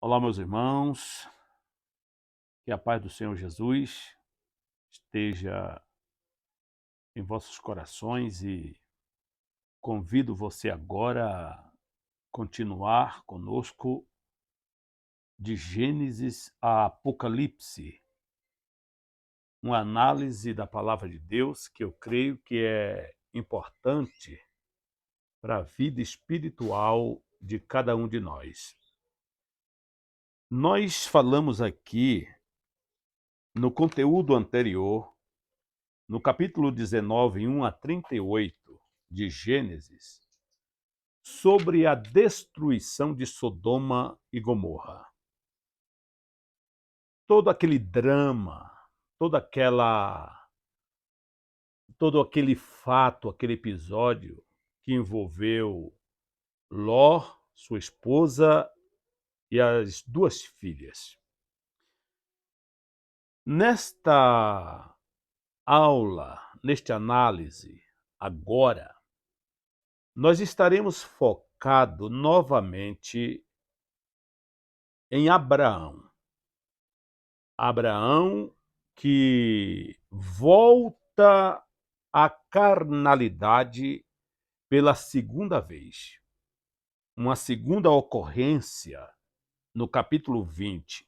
Olá, meus irmãos, que a paz do Senhor Jesus esteja em vossos corações e convido você agora a continuar conosco de Gênesis a Apocalipse, uma análise da palavra de Deus que eu creio que é importante para a vida espiritual de cada um de nós. Nós falamos aqui no conteúdo anterior, no capítulo 19, 1 a 38 de Gênesis, sobre a destruição de Sodoma e Gomorra. Todo aquele drama, toda aquela, todo aquele fato, aquele episódio que envolveu Ló, sua esposa e as duas filhas. Nesta aula, nesta análise, agora, nós estaremos focados novamente em Abraão. Abraão que volta à carnalidade pela segunda vez. Uma segunda ocorrência no capítulo 20,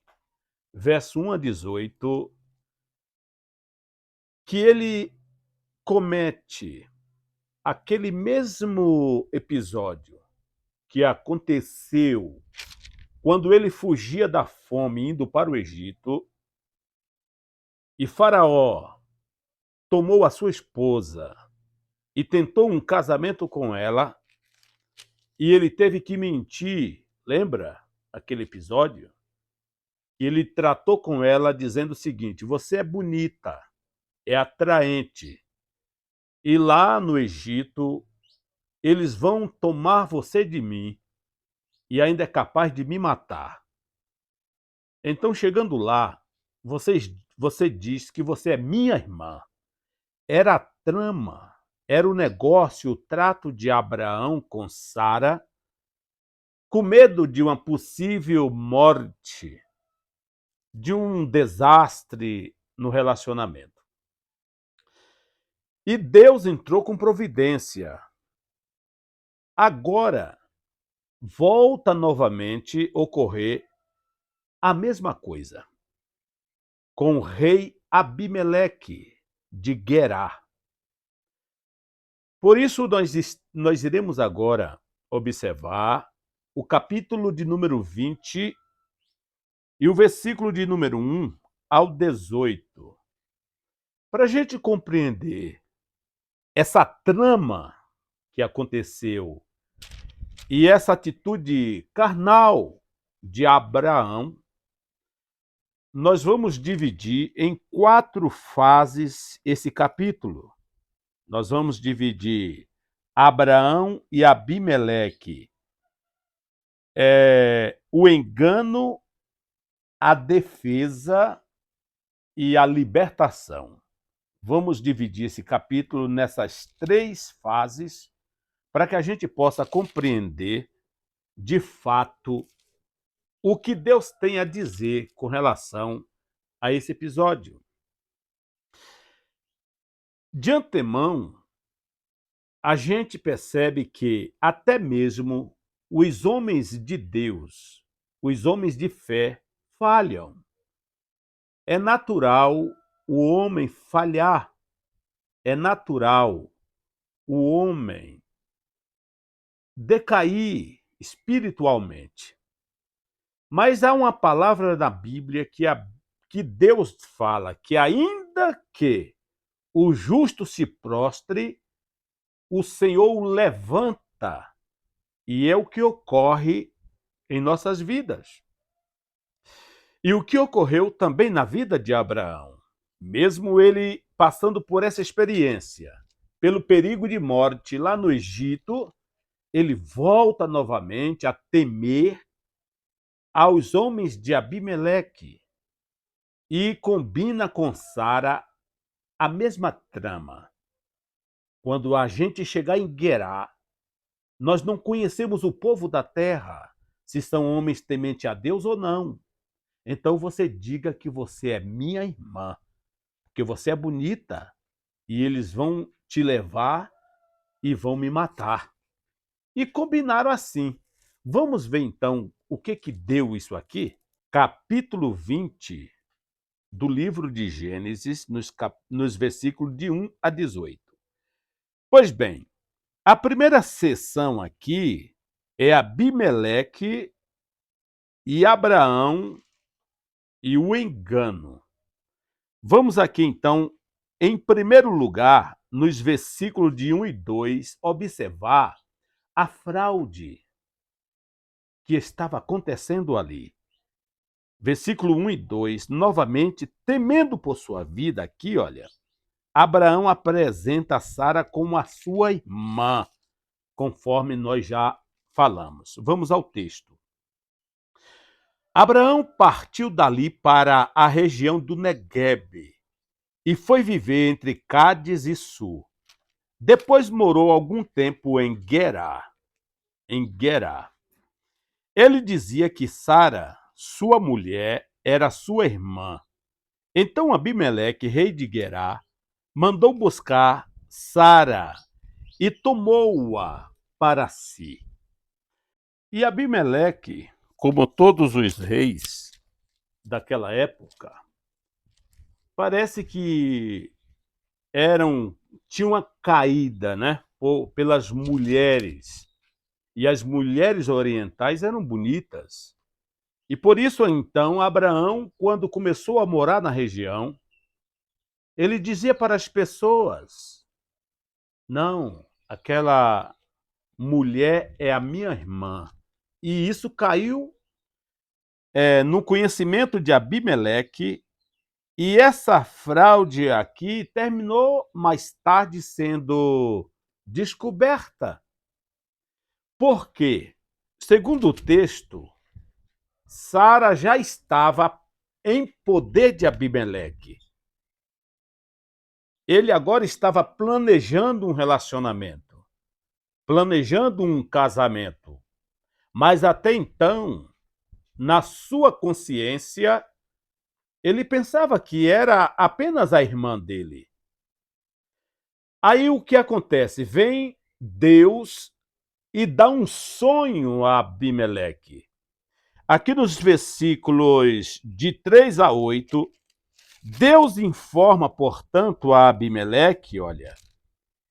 verso 1 a 18, que ele comete aquele mesmo episódio que aconteceu quando ele fugia da fome indo para o Egito, e Faraó tomou a sua esposa e tentou um casamento com ela, e ele teve que mentir. Lembra aquele episódio? E ele tratou com ela dizendo o seguinte: você é bonita, é atraente, e lá no Egito eles vão tomar você de mim e ainda é capaz de me matar. Então, chegando lá, você diz que você é minha irmã. Era a trama, era o negócio, o trato de Abraão com Sara, com medo de uma possível morte, de um desastre no relacionamento. E Deus entrou com providência. Agora, volta novamente a ocorrer a mesma coisa com o rei Abimeleque de Gerar. Por isso, nós iremos agora observar o capítulo de número 20 e o versículo de número 1 ao 18. Para a gente compreender essa trama que aconteceu e essa atitude carnal de Abraão, nós vamos dividir em 4 fases esse capítulo. Nós vamos dividir Abraão e Abimeleque, o engano, a defesa e a libertação. Vamos dividir esse capítulo nessas 3 fases para que a gente possa compreender, de fato, o que Deus tem a dizer com relação a esse episódio. De antemão, a gente percebe que até mesmo os homens de Deus, os homens de fé, falham. É natural o homem falhar. É natural o homem decair espiritualmente. Mas há uma palavra na Bíblia que Deus fala que ainda que o justo se prostre, o Senhor o levanta. E é o que ocorre em nossas vidas. E o que ocorreu também na vida de Abraão, mesmo ele passando por essa experiência, pelo perigo de morte lá no Egito, ele volta novamente a temer aos homens de Abimeleque e combina com Sara a mesma trama. Quando a gente chegar em Gerar, nós não conhecemos o povo da terra, se são homens tementes a Deus ou não. Então você diga que você é minha irmã, porque você é bonita e eles vão te levar e vão me matar. E combinaram assim. Vamos ver então o que deu isso aqui? Capítulo 20 do livro de Gênesis, nos versículos de 1 a 18. Pois bem, a primeira sessão aqui é Abimeleque e Abraão e o engano. Vamos aqui então, em primeiro lugar, nos versículos de 1 e 2, observar a fraude que estava acontecendo ali. Versículo 1 e 2, novamente, temendo por sua vida, aqui, olha, Abraão apresenta Sara como a sua irmã, conforme nós já falamos. Vamos ao texto. Abraão partiu dali para a região do Neguebe e foi viver entre Cádiz e Sur. Depois morou algum tempo em Gerar. Ele dizia que Sara, sua mulher, era sua irmã. Então Abimeleque, rei de Gerar, mandou buscar Sara e tomou-a para si. E Abimeleque, como todos os reis daquela época, parece que tinham uma caída, né, pelas mulheres. E as mulheres orientais eram bonitas. E por isso, então, Abraão, quando começou a morar na região, ele dizia para as pessoas: não, aquela mulher é a minha irmã. E isso caiu no conhecimento de Abimeleque, e essa fraude aqui terminou mais tarde sendo descoberta. Por quê? Segundo o texto, Sara já estava em poder de Abimeleque. Ele agora estava planejando um relacionamento, planejando um casamento. Mas até então, na sua consciência, ele pensava que era apenas a irmã dele. Aí o que acontece? Vem Deus e dá um sonho a Abimeleque. Aqui nos versículos de 3 a 8, Deus informa, portanto, a Abimeleque, olha,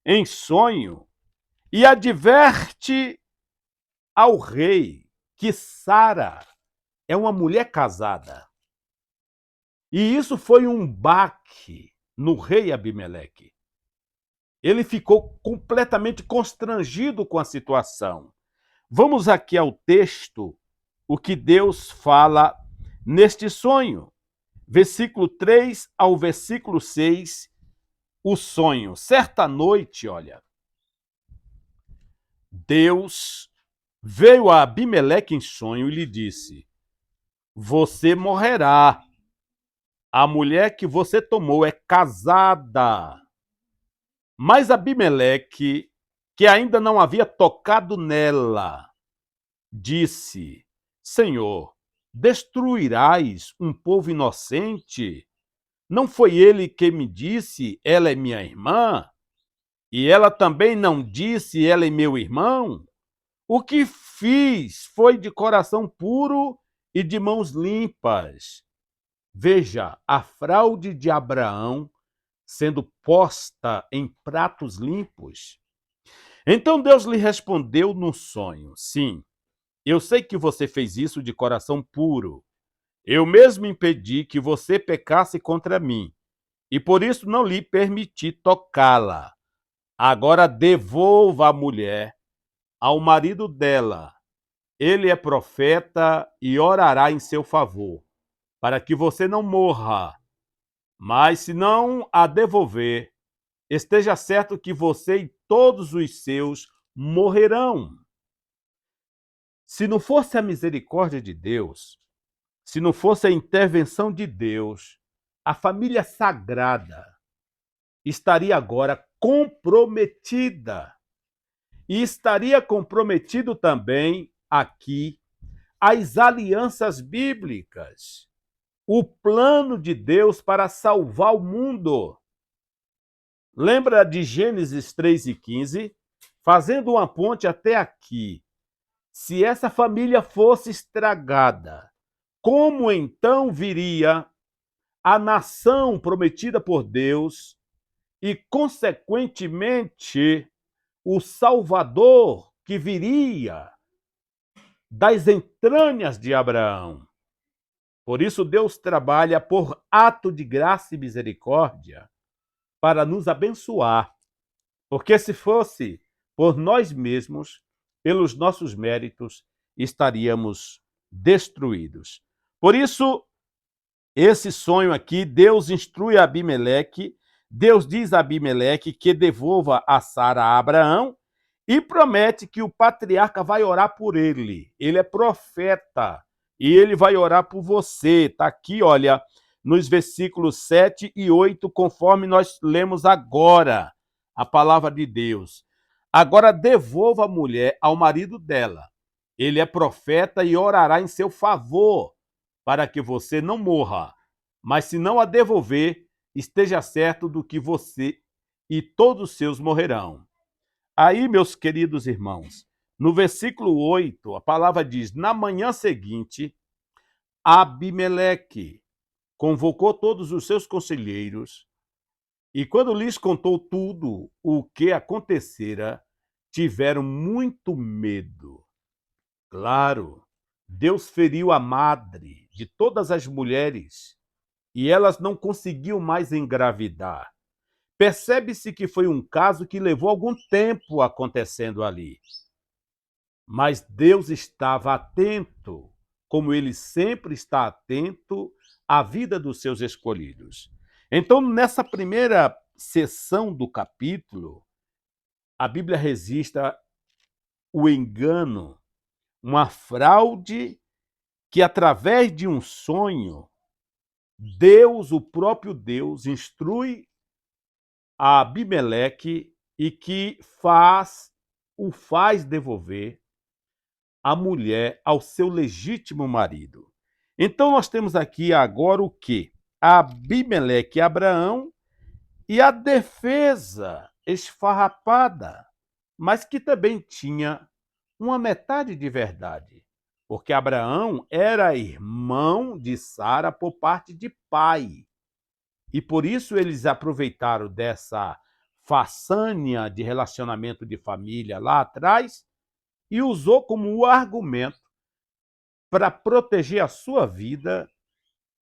em sonho, e adverte ao rei que Sara é uma mulher casada. E isso foi um baque no rei Abimeleque. Ele ficou completamente constrangido com a situação. Vamos aqui ao texto, o que Deus fala neste sonho. Versículo 3 ao versículo 6, o sonho. Certa noite, olha, Deus veio a Abimeleque em sonho e lhe disse: você morrerá. A mulher que você tomou é casada. Mas Abimeleque, que ainda não havia tocado nela, disse: Senhor, destruirás um povo inocente? Não foi ele que me disse, ela é minha irmã? E ela também não disse, ela é meu irmão? O que fiz foi de coração puro e de mãos limpas. Veja a fraude de Abraão sendo posta em pratos limpos. Então Deus lhe respondeu no sonho: sim, eu sei que você fez isso de coração puro. Eu mesmo impedi que você pecasse contra mim, e por isso não lhe permiti tocá-la. Agora devolva a mulher ao marido dela. Ele é profeta e orará em seu favor, para que você não morra. Mas se não a devolver, esteja certo que você e todos os seus morrerão. Se não fosse a misericórdia de Deus, se não fosse a intervenção de Deus, a família sagrada estaria agora comprometida. E estaria comprometido também aqui as alianças bíblicas, o plano de Deus para salvar o mundo. Lembra de Gênesis 3:15? Fazendo uma ponte até aqui. Se essa família fosse estragada, como então viria a nação prometida por Deus e, consequentemente, o Salvador que viria das entranhas de Abraão? Por isso, Deus trabalha por ato de graça e misericórdia para nos abençoar. Porque se fosse por nós mesmos, pelos nossos méritos, estaríamos destruídos. Por isso, esse sonho aqui, Deus instrui Abimeleque, Deus diz a Abimeleque que devolva a Sara a Abraão e promete que o patriarca vai orar por ele. Ele é profeta e ele vai orar por você. Está aqui, olha, nos versículos 7 e 8, conforme nós lemos agora a palavra de Deus. Agora devolva a mulher ao marido dela. Ele é profeta e orará em seu favor, para que você não morra. Mas se não a devolver, esteja certo do que você e todos os seus morrerão. Aí, meus queridos irmãos, no versículo 8, a palavra diz: na manhã seguinte, Abimeleque convocou todos os seus conselheiros e, quando lhes contou tudo o que acontecera, tiveram muito medo. Claro, Deus feriu a madre de todas as mulheres e elas não conseguiam mais engravidar. Percebe-se que foi um caso que levou algum tempo acontecendo ali. Mas Deus estava atento, como ele sempre está atento à vida dos seus escolhidos. Então, nessa primeira sessão do capítulo, a Bíblia registra o engano, uma fraude que, através de um sonho, Deus, o próprio Deus, instrui a Abimeleque e que o faz devolver a mulher ao seu legítimo marido. Então nós temos aqui agora o quê? Abimeleque e Abraão e a defesa esfarrapada, mas que também tinha uma metade de verdade, porque Abraão era irmão de Sara por parte de pai. E por isso eles aproveitaram dessa façanha de relacionamento de família lá atrás e usou como um argumento para proteger a sua vida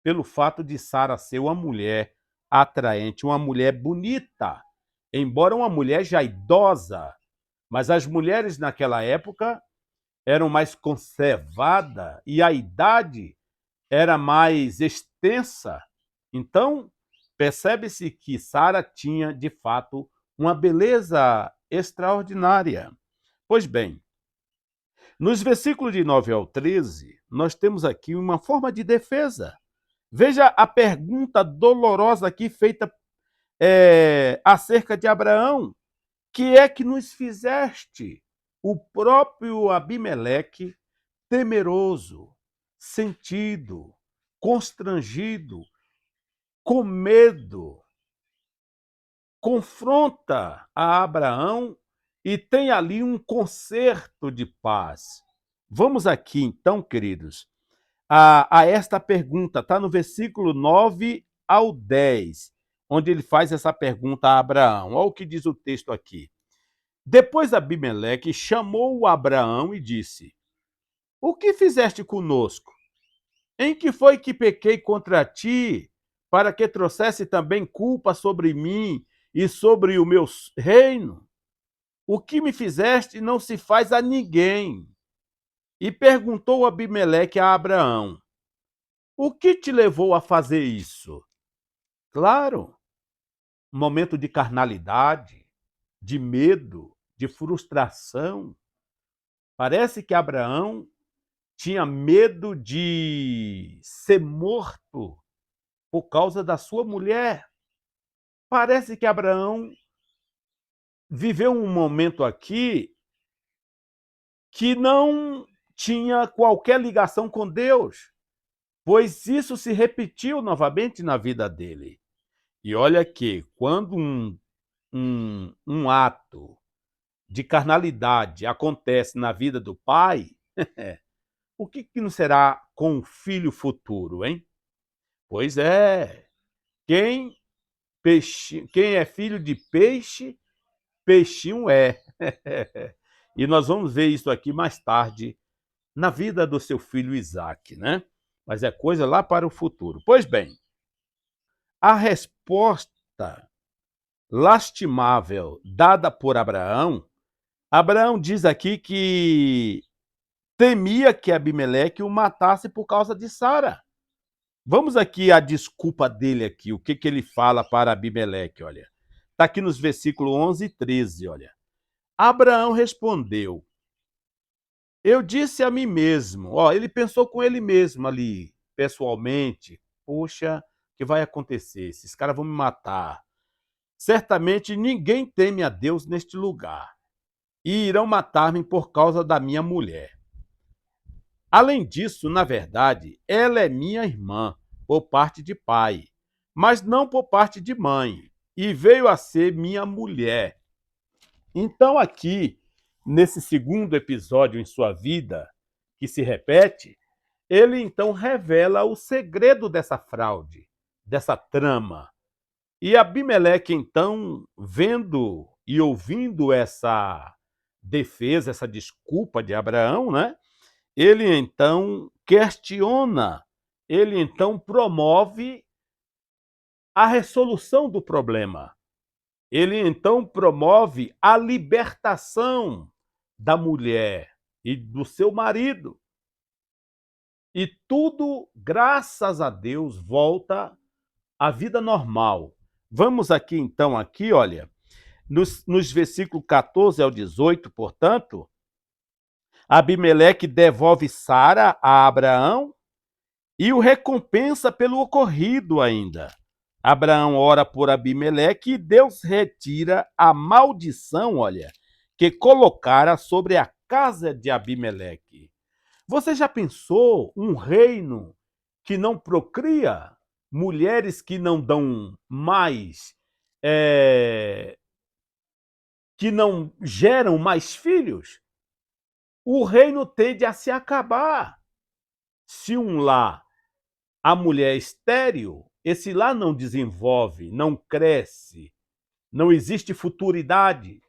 pelo fato de Sara ser uma mulher atraente, uma mulher bonita, embora uma mulher já idosa. Mas as mulheres naquela época eram mais conservadas e a idade era mais extensa. Então, percebe-se que Sara tinha, de fato, uma beleza extraordinária. Pois bem, nos versículos de 9 ao 13, nós temos aqui uma forma de defesa. Veja a pergunta dolorosa aqui feita acerca de Abraão. Que é que nos fizeste? O próprio Abimeleque, temeroso, sentido, constrangido, com medo, confronta a Abraão e tem ali um concerto de paz. Vamos aqui, então, queridos, a esta pergunta. Está no versículo 9 ao 10, onde ele faz essa pergunta a Abraão. Olha o que diz o texto aqui. Depois Abimeleque chamou Abraão e disse: o que fizeste conosco? Em que foi que pequei contra ti, para que trouxesse também culpa sobre mim e sobre o meu reino? O que me fizeste não se faz a ninguém. E perguntou Abimeleque a Abraão: o que te levou a fazer isso? Claro, um momento de carnalidade, de medo, de frustração. Parece que Abraão tinha medo de ser morto por causa da sua mulher. Parece que Abraão viveu um momento aqui que não tinha qualquer ligação com Deus, pois isso se repetiu novamente na vida dele. E olha que quando um ato de carnalidade acontece na vida do pai, o que não será com o filho futuro, hein? Pois é, quem é filho de peixe, peixinho é. E nós vamos ver isso aqui mais tarde na vida do seu filho Isaque, né? Mas é coisa lá para o futuro. Pois bem, a resposta lastimável dada por Abraão, Abraão diz aqui que temia que Abimeleque o matasse por causa de Sara. Vamos aqui à desculpa dele aqui, o que ele fala para Abimeleque, olha. Está aqui nos versículos 11 e 13, olha. Abraão respondeu, eu disse a mim mesmo, ó, ele pensou com ele mesmo ali, pessoalmente, poxa, o que vai acontecer? Esses caras vão me matar. Certamente ninguém teme a Deus neste lugar, e irão matar-me por causa da minha mulher. Além disso, na verdade, ela é minha irmã, por parte de pai, mas não por parte de mãe, e veio a ser minha mulher. Então, aqui, nesse segundo episódio em sua vida, que se repete, ele então revela o segredo dessa fraude, dessa trama. E Abimeleque, então, vendo e ouvindo essa defesa, essa desculpa de Abraão, né? Ele então questiona, ele então promove a resolução do problema. Ele então promove a libertação da mulher e do seu marido. E tudo, graças a Deus, volta à vida normal. Vamos aqui então, olha, nos versículos 14 ao 18, portanto, Abimeleque devolve Sara a Abraão e o recompensa pelo ocorrido ainda. Abraão ora por Abimeleque e Deus retira a maldição, olha, que colocara sobre a casa de Abimeleque. Você já pensou um reino que não procria? Mulheres que não dão mais, que não geram mais filhos? O reino tende a se acabar. Se um lar, a mulher é estéril, esse lar não desenvolve, não cresce, não existe futuridade.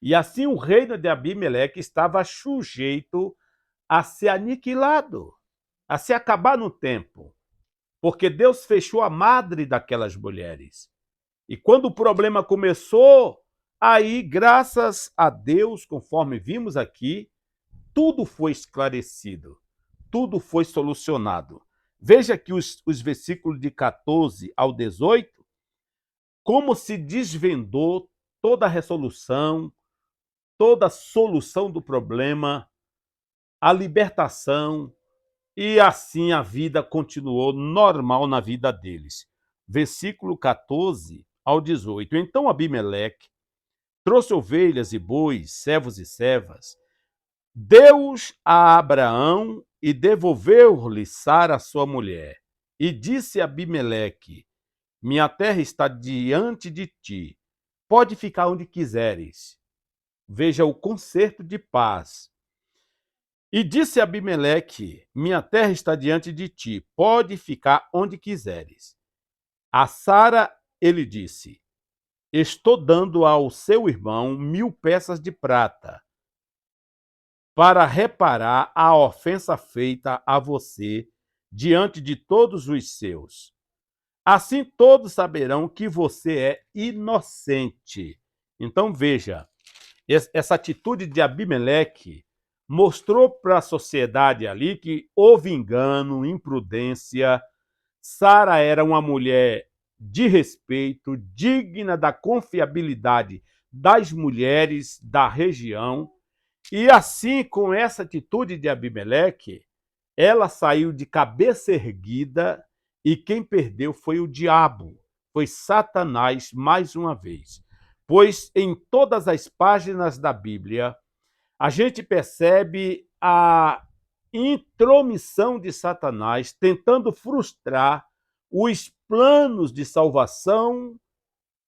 E assim o reino de Abimeleque estava sujeito a ser aniquilado, a se acabar no tempo, porque Deus fechou a madre daquelas mulheres. E quando o problema começou, aí, graças a Deus, conforme vimos aqui, tudo foi esclarecido, tudo foi solucionado. Veja aqui os versículos de 14 ao 18, como se desvendou toda a resolução, toda a solução do problema, a libertação, e assim a vida continuou normal na vida deles. Versículo 14 ao 18. Então Abimeleque trouxe ovelhas e bois, servos e servas, deu-os a Abraão e devolveu-lhe Sara, sua mulher. E disse a Abimeleque, minha terra está diante de ti, pode ficar onde quiseres. Veja o concerto de paz. E disse a Abimeleque, minha terra está diante de ti, pode ficar onde quiseres. A Sara ele disse, estou dando ao seu irmão 1000 peças de prata, para reparar a ofensa feita a você diante de todos os seus. Assim todos saberão que você é inocente. Então veja, essa atitude de Abimeleque mostrou para a sociedade ali que houve engano, imprudência. Sara era uma mulher de respeito, digna da confiabilidade das mulheres da região. E assim, com essa atitude de Abimeleque, ela saiu de cabeça erguida e quem perdeu foi o diabo, foi Satanás mais uma vez. Pois em todas as páginas da Bíblia, a gente percebe a intromissão de Satanás, tentando frustrar os planos de salvação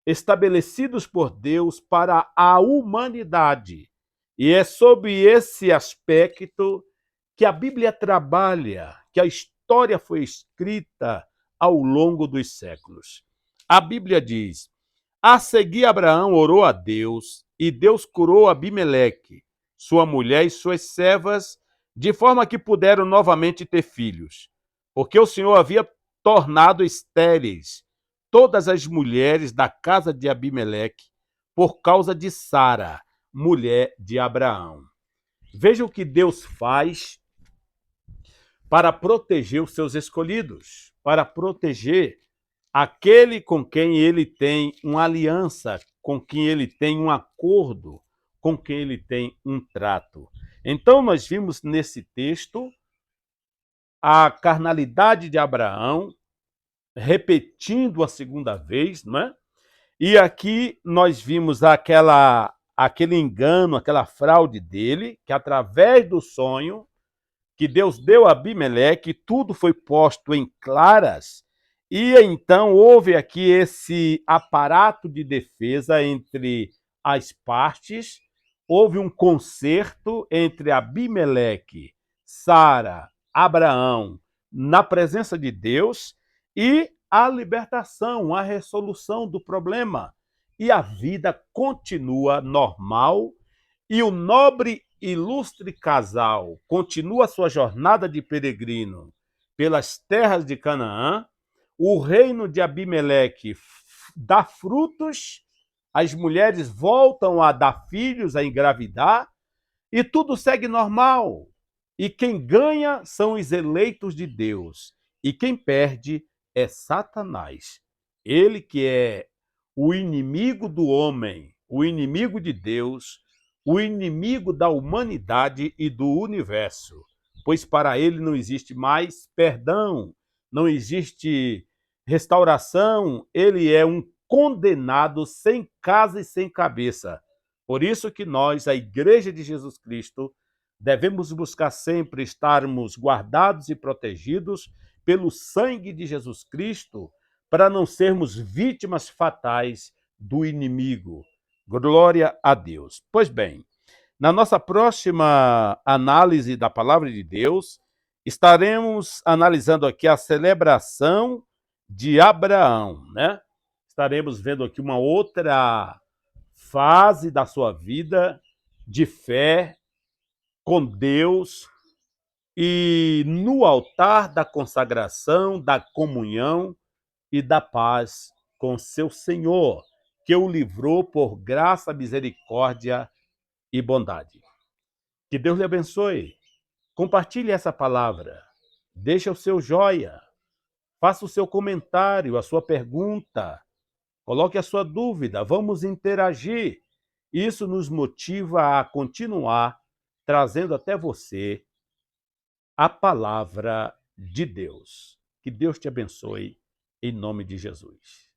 estabelecidos por Deus para a humanidade. E é sob esse aspecto que a Bíblia trabalha, que a história foi escrita ao longo dos séculos. A Bíblia diz: a seguir, Abraão orou a Deus, e Deus curou Abimeleque, sua mulher e suas servas, de forma que puderam novamente ter filhos, porque o Senhor havia tornado estéreis todas as mulheres da casa de Abimeleque, por causa de Sara, mulher de Abraão. Veja o que Deus faz para proteger os seus escolhidos, para proteger aquele com quem ele tem uma aliança, com quem ele tem um acordo, com quem ele tem um trato. Então, nós vimos nesse texto a carnalidade de Abraão repetindo a segunda vez, não é? E aqui nós vimos aquele engano, aquela fraude dele, que através do sonho que Deus deu a Abimeleque, tudo foi posto em claras, e então houve aqui esse aparato de defesa entre as partes, houve um concerto entre Abimeleque, Sara, Abraão, na presença de Deus, e a libertação, a resolução do problema. E a vida continua normal, e o nobre ilustre casal continua sua jornada de peregrino pelas terras de Canaã, o reino de Abimeleque dá frutos, as mulheres voltam a dar filhos, a engravidar, e tudo segue normal. E quem ganha são os eleitos de Deus, e quem perde é Satanás. Ele que é o inimigo do homem, o inimigo de Deus, o inimigo da humanidade e do universo, pois para ele não existe mais perdão, não existe restauração, ele é um condenado sem casa e sem cabeça. Por isso que nós, a Igreja de Jesus Cristo, devemos buscar sempre estarmos guardados e protegidos pelo sangue de Jesus Cristo, para não sermos vítimas fatais do inimigo. Glória a Deus. Pois bem, na nossa próxima análise da Palavra de Deus, estaremos analisando aqui a celebração de Abraão, né? Estaremos vendo aqui uma outra fase da sua vida de fé com Deus e no altar da consagração, da comunhão e da paz com seu Senhor, que o livrou por graça, misericórdia e bondade. Que Deus lhe abençoe. Compartilhe essa palavra. Deixe o seu joia. Faça o seu comentário, a sua pergunta. Coloque a sua dúvida. Vamos interagir. Isso nos motiva a continuar trazendo até você a palavra de Deus. Que Deus te abençoe em nome de Jesus.